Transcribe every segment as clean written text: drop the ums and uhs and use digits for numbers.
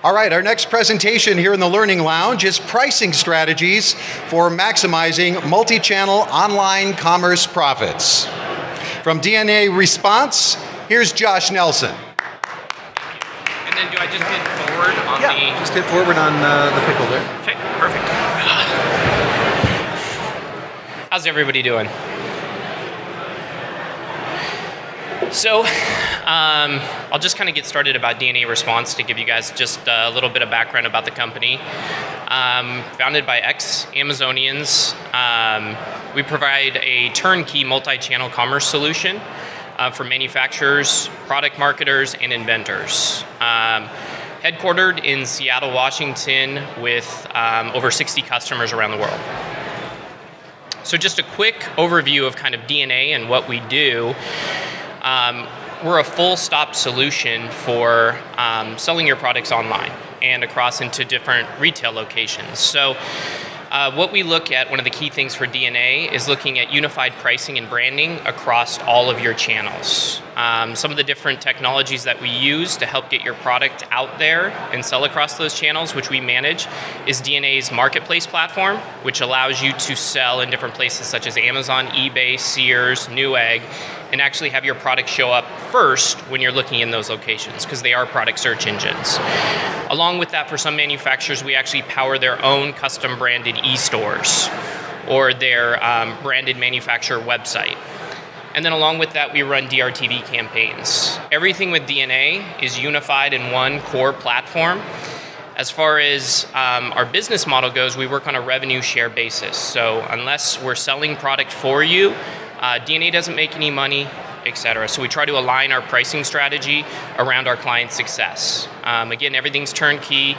All right, our next presentation here in the Learning Lounge is pricing strategies for maximizing multi-channel online commerce profits. From DNA Response, here's Josh Nelson. And then do I just hit forward on just hit forward on the pickle there. Okay, perfect. How's everybody doing? So, I'll just kind of get started about DNA Response to give you guys just a little bit of background about the company. Founded by ex-Amazonians, we provide a turnkey multi-channel commerce solution for manufacturers, product marketers, and inventors. Headquartered in Seattle, Washington, with over 60 customers around the world. So just a quick overview of kind of DNA and what we do. We're a full-stop solution for selling your products online and across into different retail locations. So what we look at, one of the key things for DNA, is looking at unified pricing and branding across all of your channels. Some of the different technologies that we use to help get your product out there and sell across those channels, which we manage, is DNA's marketplace platform, which allows you to sell in different places such as Amazon, eBay, Sears, Newegg, and actually have your product show up first when you're looking in those locations, because they are product search engines. Along with that, for some manufacturers, we actually power their own custom branded e-stores or their branded manufacturer website. And then along with that, we run DRTV campaigns. Everything with DNA is unified in one core platform. As far as our business model goes, we work on a revenue share basis. So unless we're selling product for you, DNA doesn't make any money, etc. So we try to align our pricing strategy around our client's success. Again, everything's turnkey,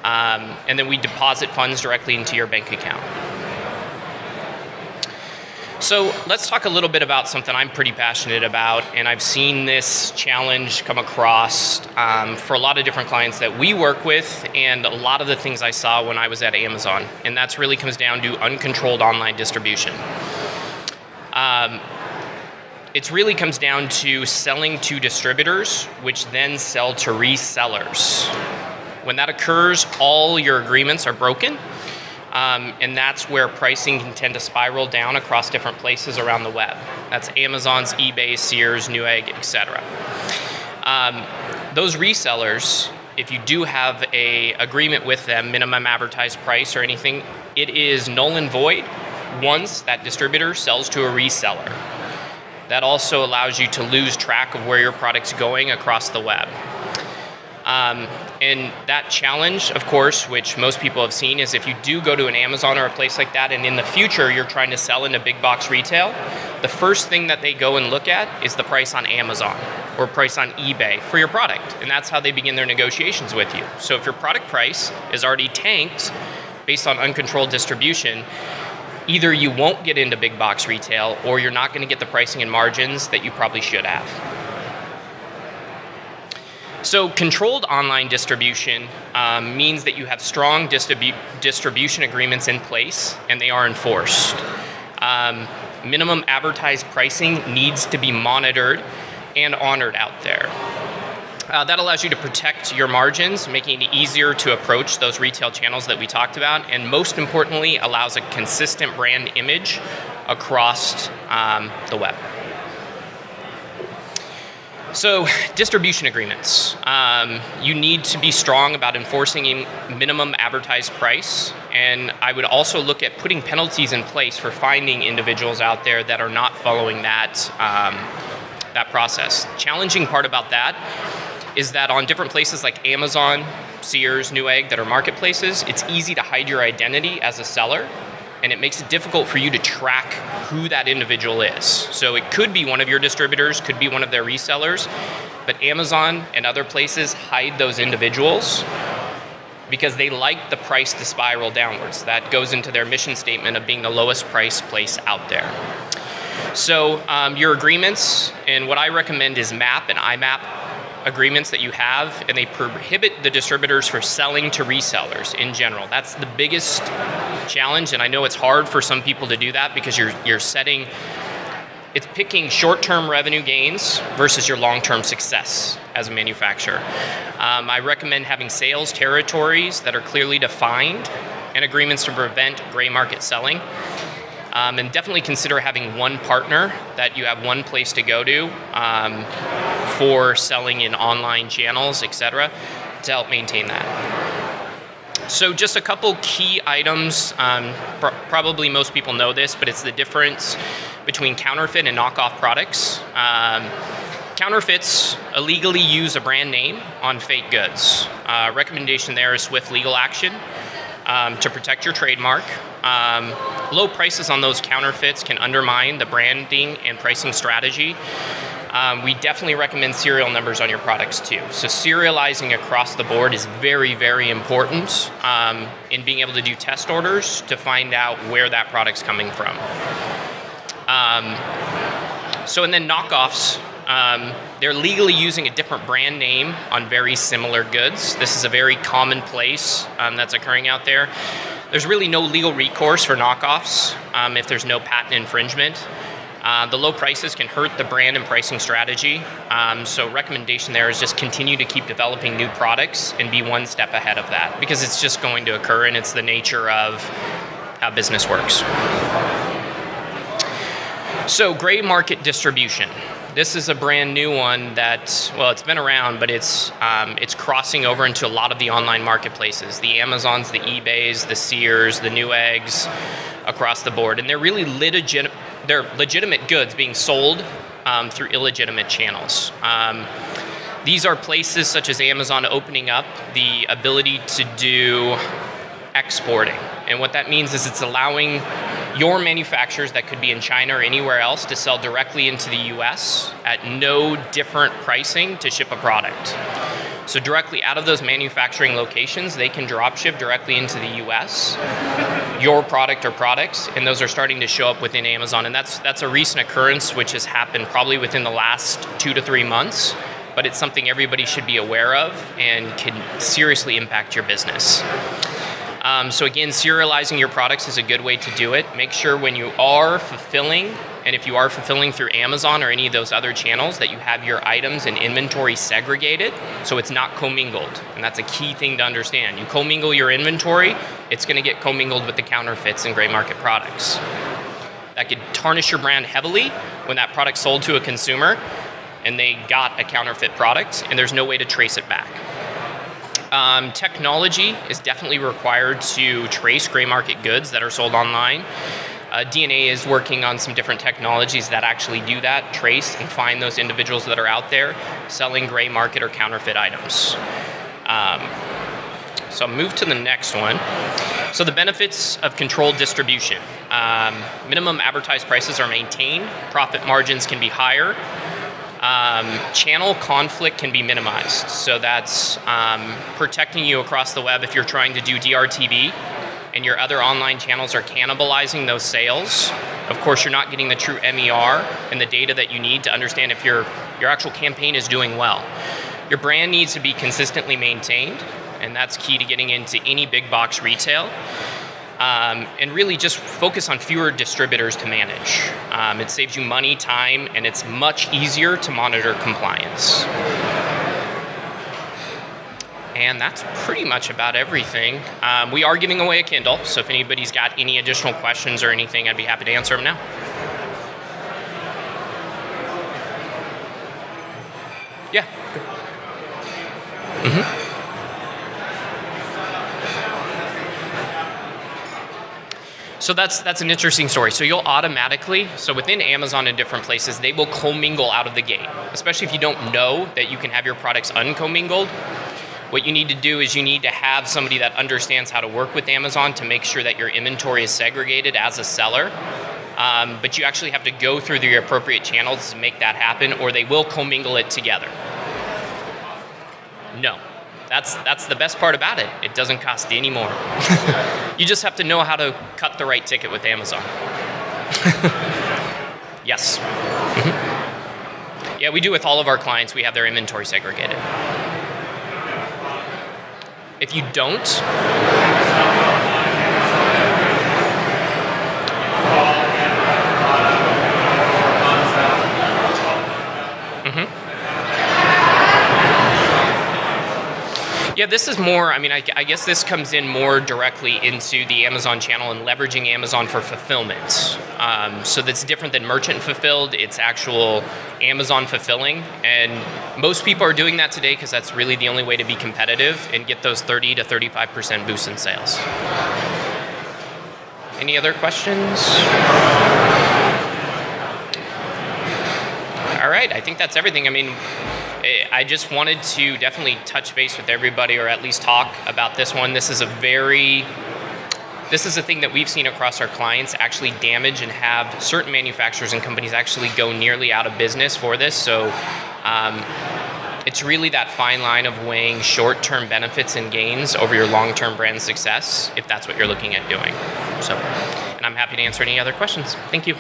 and then we deposit funds directly into your bank account. So let's talk a little bit about something I'm pretty passionate about, and I've seen this challenge come across for a lot of different clients that we work with, and a lot of the things I saw when I was at Amazon, and that's really comes down to uncontrolled online distribution. It really comes down to selling to distributors, which then sell to resellers. When that occurs, all your agreements are broken, and that's where pricing can tend to spiral down across different places around the web. That's Amazon's, eBay, Sears, Newegg, etc. Those resellers, if you do have an agreement with them, minimum advertised price or anything, it is null and void once that distributor sells to a reseller. That also allows you to lose track of where your product's going across the web. And that challenge, of course, which most people have seen, is if you do go to an Amazon or a place like that, and in the future you're trying to sell into big box retail, the first thing that they go and look at is the price on Amazon or price on eBay for your product. And that's how they begin their negotiations with you. So if your product price is already tanked based on uncontrolled distribution, either you won't get into big box retail, or you're not going to get the pricing and margins that you probably should have. So controlled online distribution means that you have strong distribution agreements in place, and they are enforced. Minimum advertised pricing needs to be monitored and honored out there. That allows you to protect your margins, making it easier to approach those retail channels that we talked about, and most importantly, allows a consistent brand image across the web. So, distribution agreements. You need to be strong about enforcing a minimum advertised price, and I would also look at putting penalties in place for finding individuals out there that are not following that process. Challenging part about that is that on different places like Amazon, Sears, Newegg, that are marketplaces, it's easy to hide your identity as a seller, and it makes it difficult for you to track who that individual is. So it could be one of your distributors, could be one of their resellers, but Amazon and other places hide those individuals because they like the price to spiral downwards. That goes into their mission statement of being the lowest price place out there. So your agreements, and what I recommend is MAP and IMAP agreements that you have, and they prohibit the distributors from selling to resellers in general. That's the biggest challenge, and I know it's hard for some people to do that because you're setting, it's picking short-term revenue gains versus your long-term success as a manufacturer. I recommend having sales territories that are clearly defined and agreements to prevent gray market selling. And definitely consider having one partner that you have one place to go to for selling in online channels, etc., to help maintain that. So just a couple key items, probably most people know this, but it's the difference between counterfeit and knockoff products. Counterfeits illegally use a brand name on fake goods. Recommendation there is swift legal action to protect your trademark. Low prices on those counterfeits can undermine the branding and pricing strategy. We definitely recommend serial numbers on your products too. So serializing across the board is very, very important in being able to do test orders to find out where that product's coming from. And then knockoffs, they're legally using a different brand name on very similar goods. This is a very commonplace that's occurring out there. There's really no legal recourse for knockoffs if there's no patent infringement. The low prices can hurt the brand and pricing strategy. So recommendation there is just continue to keep developing new products and be one step ahead of that, because it's just going to occur and it's the nature of how business works. So gray market distribution. This is a brand new one that, well, it's been around, but it's crossing over into a lot of the online marketplaces, the Amazons, the eBays, the Sears, the Newegg's, across the board. And they're really they're legitimate goods being sold through illegitimate channels. These are places such as Amazon opening up the ability to do exporting. And what that means is it's allowing your manufacturers that could be in China or anywhere else to sell directly into the US at no different pricing to ship a product. So directly out of those manufacturing locations, they can drop ship directly into the US, your product or products, and those are starting to show up within Amazon. And that's a recent occurrence which has happened probably within the last 2 to 3 months, but it's something everybody should be aware of and can seriously impact your business. So again, serializing your products is a good way to do it. Make sure when you are fulfilling, and if you are fulfilling through Amazon or any of those other channels, that you have your items and inventory segregated so it's not commingled. And that's a key thing to understand. You commingle your inventory, it's going to get commingled with the counterfeits and gray market products. That could tarnish your brand heavily when that product's sold to a consumer and they got a counterfeit product and there's no way to trace it back. Technology is definitely required to trace gray market goods that are sold online. DNA is working on some different technologies that actually do that, trace and find those individuals that are out there selling gray market or counterfeit items. So I'll move to the next one. So the benefits of controlled distribution. Minimum advertised prices are maintained, profit margins can be higher. Channel conflict can be minimized. So that's protecting you across the web if you're trying to do DRTB and your other online channels are cannibalizing those sales. Of course, you're not getting the true MER and the data that you need to understand if your actual campaign is doing well. Your brand needs to be consistently maintained, and that's key to getting into any big box retail. And really just focus on fewer distributors to manage. It saves you money, time, and it's much easier to monitor compliance. And that's pretty much about everything. We are giving away a Kindle, so if anybody's got any additional questions or anything, I'd be happy to answer them now. Yeah. Mm-hmm. So that's an interesting story. So you'll automatically, so within Amazon and different places, they will commingle out of the gate, especially if you don't know that you can have your products uncommingled. What you need to do is you need to have somebody that understands how to work with Amazon to make sure that your inventory is segregated as a seller. But you actually have to go through the appropriate channels to make that happen, or they will commingle it together. No. That's the best part about it. It doesn't cost any more. You just have to know how to cut the right ticket with Amazon. Yes. Mm-hmm. Yeah, we do with all of our clients. We have their inventory segregated. If you don't, yeah, this is more, I guess this comes in more directly into the Amazon channel and leveraging Amazon for fulfillment. So that's different than merchant fulfilled. It's actual Amazon fulfilling. And most people are doing that today because that's really the only way to be competitive and get those 30 to 35% boost in sales. Any other questions? All right, I think that's everything. I just wanted to definitely touch base with everybody, or at least talk about this one. This is a thing that we've seen across our clients actually damage and have certain manufacturers and companies actually go nearly out of business for this. So it's really that fine line of weighing short-term benefits and gains over your long-term brand success, if that's what you're looking at doing. So, and I'm happy to answer any other questions. Thank you.